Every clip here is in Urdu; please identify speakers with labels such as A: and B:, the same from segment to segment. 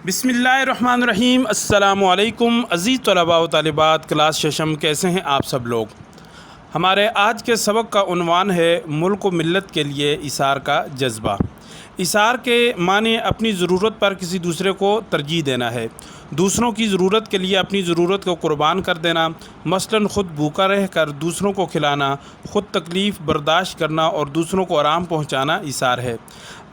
A: بسم اللہ الرحمن الرحیم۔ السلام علیکم عزیز طلباء و طالبات کلاس ششم، کیسے ہیں آپ سب لوگ؟ ہمارے آج کے سبق کا عنوان ہے ملک و ملت کے لیے ایثار کا جذبہ۔ ایثار کے معنی اپنی ضرورت پر کسی دوسرے کو ترجیح دینا ہے، دوسروں کی ضرورت کے لیے اپنی ضرورت کو قربان کر دینا، مثلاً خود بھوکا رہ کر دوسروں کو کھلانا، خود تکلیف برداشت کرنا اور دوسروں کو آرام پہنچانا ایثار ہے۔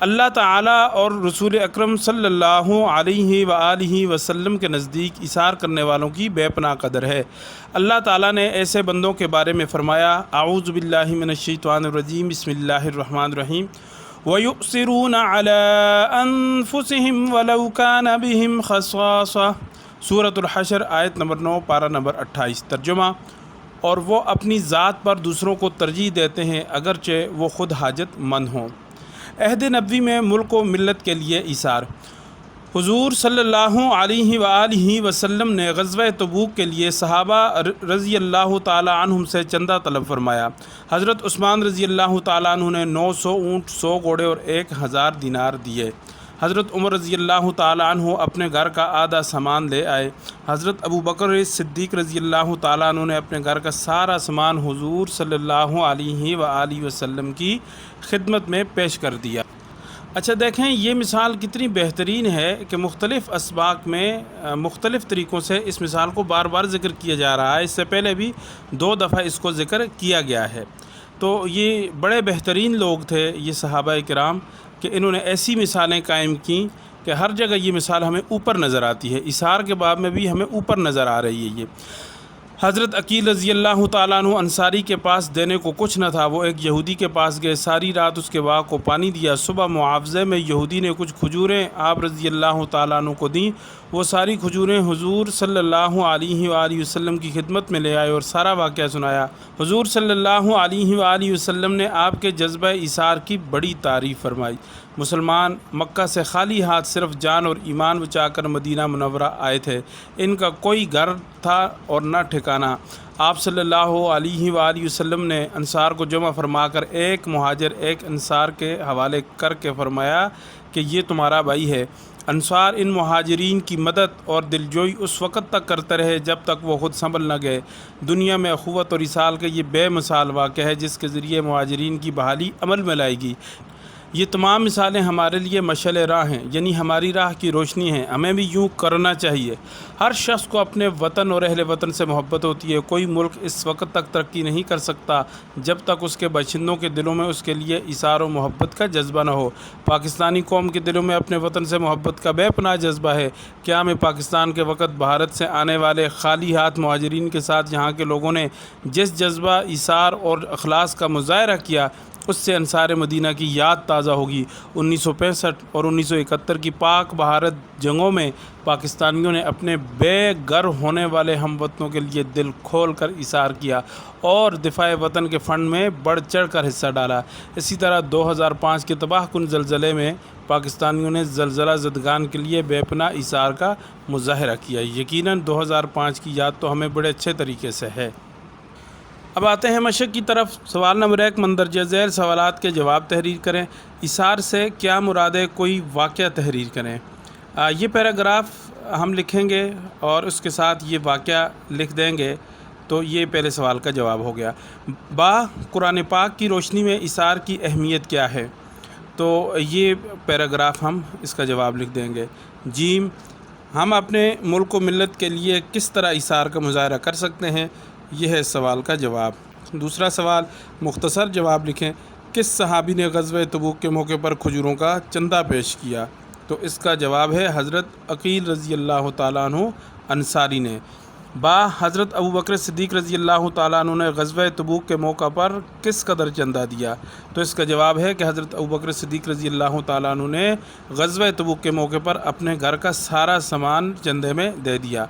A: اللہ تعالیٰ اور رسول اکرم صلی اللہ علیہ وآلہ وسلم کے نزدیک ایثار کرنے والوں کی بے پناہ قدر ہے۔ اللہ تعالیٰ نے ایسے بندوں کے بارے میں فرمایا، اعوذ باللہ من الشیطان الرجیم، بسم اللہ الرحمن الرحیم، وَيُؤْثِرُونَ عَلَىٰ أَنفُسِهِمْ وَلَوْ كَانَ بِهِمْ خَصَاصَةٌ سورۃ الحشر آیت نمبر 9 پارہ نمبر 28۔ ترجمہ: اور وہ اپنی ذات پر دوسروں کو ترجیح دیتے ہیں اگرچہ وہ خود حاجت مند ہوں۔ عہد نبوی میں ملک و ملت کے لیے ایثار۔ حضور صلی اللہ علیہ وآلہ وسلم نے غزوہ تبوک کے لیے صحابہ رضی اللہ تعالی عنہم سے چندہ طلب فرمایا۔ حضرت عثمان رضی اللہ تعالی عنہ نے 900 اونٹ، 100 گھوڑے اور 1000 دینار دیے۔ حضرت عمر رضی اللہ تعالی عنہ اپنے گھر کا آدھا سامان لے آئے۔ حضرت ابو بکر صدیق رضی اللہ تعالی عنہ نے اپنے گھر کا سارا سامان حضور صلی اللہ علیہ وآلہ وسلم کی خدمت میں پیش کر دیا۔ اچھا دیکھیں، یہ مثال کتنی بہترین ہے کہ مختلف اسباق میں مختلف طریقوں سے اس مثال کو بار بار ذکر کیا جا رہا ہے۔ اس سے پہلے بھی 2 دفعہ اس کو ذکر کیا گیا ہے۔ تو یہ بڑے بہترین لوگ تھے یہ صحابہ کرام، کہ انہوں نے ایسی مثالیں قائم کیں کہ ہر جگہ یہ مثال ہمیں اوپر نظر آتی ہے۔ ایثار کے باب میں بھی ہمیں اوپر نظر آ رہی ہے یہ۔ حضرت عقیل رضی اللہ تعالیٰ عنہ انصاری کے پاس دینے کو کچھ نہ تھا، وہ ایک یہودی کے پاس گئے، ساری رات اس کے باغ کو پانی دیا۔ صبح معاوضے میں یہودی نے کچھ کھجوریں آپ رضی اللہ تعالیٰ عنہ کو دیں۔ وہ ساری کھجوریں حضور صلی اللہ علیہ وآلہ وسلم کی خدمت میں لے آئے اور سارا واقعہ سنایا۔ حضور صلی اللہ علیہ وآلہ وسلم نے آپ کے جذبہ ایثار کی بڑی تعریف فرمائی۔ مسلمان مکہ سے خالی ہاتھ صرف جان اور ایمان بچا کر مدینہ منورہ آئے تھے۔ ان کا کوئی گھر تھا اور نہ ٹھکانہ۔ آپ صلی اللہ علیہ وآلہ وسلم نے انصار کو جمع فرما کر ایک مہاجر ایک انصار کے حوالے کر کے فرمایا کہ یہ تمہارا بھائی ہے۔ انصار ان مہاجرین کی مدد اور دلجوئی اس وقت تک کرتے رہے جب تک وہ خود سنبھل نہ گئے۔ دنیا میں اخوت اور ایثار کا یہ بے مثال واقعہ ہے جس کے ذریعے مہاجرین کی بحالی عمل میں لائے گی۔ یہ تمام مثالیں ہمارے لیے مشعل راہ ہیں، یعنی ہماری راہ کی روشنی ہیں۔ ہمیں بھی یوں کرنا چاہیے۔ ہر شخص کو اپنے وطن اور اہل وطن سے محبت ہوتی ہے۔ کوئی ملک اس وقت تک ترقی نہیں کر سکتا جب تک اس کے باشندوں کے دلوں میں اس کے لیے ایثار و محبت کا جذبہ نہ ہو۔ پاکستانی قوم کے دلوں میں اپنے وطن سے محبت کا بے پناہ جذبہ ہے۔ قیام پاکستان کے وقت بھارت سے آنے والے خالی ہاتھ مہاجرین کے ساتھ یہاں کے لوگوں نے جس جذبہ ایثار اور اخلاص کا مظاہرہ کیا، اس سے انصار مدینہ کی یاد تازہ ہوگی۔ 1965 اور 1971 کی پاک بھارت جنگوں میں پاکستانیوں نے اپنے بے گھر ہونے والے ہم وطنوں کے لیے دل کھول کر ایثار کیا اور دفاع وطن کے فنڈ میں بڑھ چڑھ کر حصہ ڈالا۔ اسی طرح 2005 کے تباہ کن زلزلے میں پاکستانیوں نے زلزلہ زدگان کے لیے بے پناہ ایثار کا مظاہرہ کیا۔ یقیناً 2005 کی یاد تو ہمیں بڑے اچھے طریقے سے ہے۔ اب آتے ہیں مشق کی طرف۔ سوال نمبر 1، مندرجہ ذیل سوالات کے جواب تحریر کریں۔ ایثار سے کیا مراد ہے؟ کوئی واقعہ تحریر کریں۔ یہ پیراگراف ہم لکھیں گے اور اس کے ساتھ یہ واقعہ لکھ دیں گے تو یہ پہلے سوال کا جواب ہو گیا۔ قرآن پاک کی روشنی میں ایثار کی اہمیت کیا ہے؟ تو یہ پیراگراف ہم اس کا جواب لکھ دیں گے۔ ہم اپنے ملک و ملت کے لیے کس طرح ایثار کا مظاہرہ کر سکتے ہیں؟ یہ ہے سوال کا جواب۔ دوسرا سوال، مختصر جواب لکھیں۔ کس صحابی نے غزوہ تبوک کے موقع پر کھجوروں کا چندہ پیش کیا؟ تو اس کا جواب ہے حضرت عقیل رضی اللہ تعالیٰ عنہ انصاری نے۔ حضرت ابو بکر صدیق رضی اللہ تعالیٰ عنہ نے غزوہ تبوک کے موقع پر کس قدر چندہ دیا؟ تو اس کا جواب ہے کہ حضرت ابو بکر صدیق رضی اللہ تعالیٰ عنہ نے غزوہ تبوک کے موقع پر اپنے گھر کا سارا سامان چندے میں دے دیا۔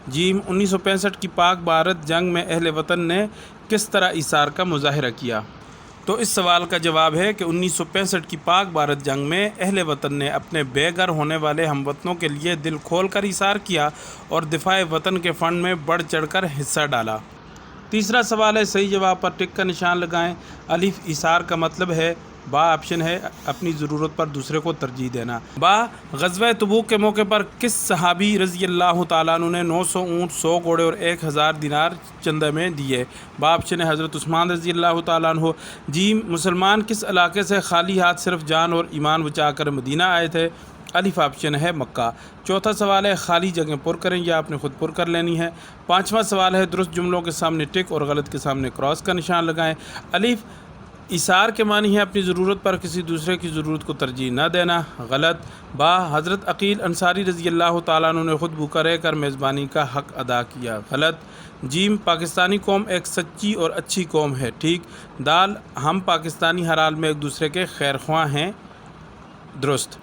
A: 1965 کی پاک بھارت جنگ میں اہل وطن نے کس طرح ایثار کا مظاہرہ کیا؟ تو اس سوال کا جواب ہے کہ 1965 کی پاک بھارت جنگ میں اہل وطن نے اپنے بے گھر ہونے والے ہم وطنوں کے لیے دل کھول کر ایثار کیا اور دفاع وطن کے فنڈ میں بڑھ چڑھ کر حصہ ڈالا۔ تیسرا سوال ہے، صحیح جواب پر ٹک کا نشان لگائیں۔ الف، ایثار کا مطلب ہے با آپشن ہے اپنی ضرورت پر دوسرے کو ترجیح دینا۔ با غزوہ تبوک کے موقع پر کس صحابی رضی اللہ تعالیٰ عنہ نے 900 اونٹ، 100 گھوڑے اور 1000 دینار چندہ میں دیے؟ با آپشن ہے حضرت عثمان رضی اللہ تعالیٰ عنہ۔ جیم مسلمان کس علاقے سے خالی ہاتھ صرف جان اور ایمان بچا کر مدینہ آئے تھے؟ الف آپشن ہے مکہ۔ چوتھا سوال ہے خالی جگہ پر کریں یا آپ نے خود پر کر لینی ہے۔ پانچواں سوال ہے درست جملوں کے سامنے ٹک اور غلط کے سامنے کراس کا نشان لگائیں۔ الف ایثار کے معنی ہے اپنی ضرورت پر کسی دوسرے کی ضرورت کو ترجیح نہ دینا، غلط۔ با حضرت عقیل انصاری رضی اللہ تعالیٰ عنہ نے خود بھوکا رہ کر میزبانی کا حق ادا کیا، غلط۔ جیم پاکستانی قوم ایک سچی اور اچھی قوم ہے، ٹھیک۔ دال ہم پاکستانی ہر حال میں ایک دوسرے کے خیر خواہ ہیں، درست۔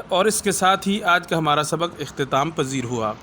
A: اور اس کے ساتھ ہی آج کا ہمارا سبق اختتام پذیر ہوا۔